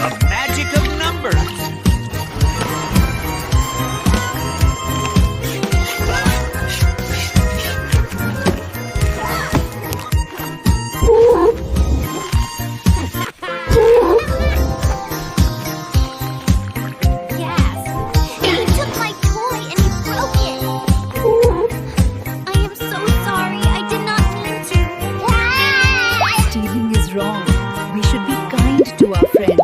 The magic of numbers. Gas. He took my toy and he broke it. I am so sorry. I did not mean to. Stealing is wrong. We should be kind to our friends.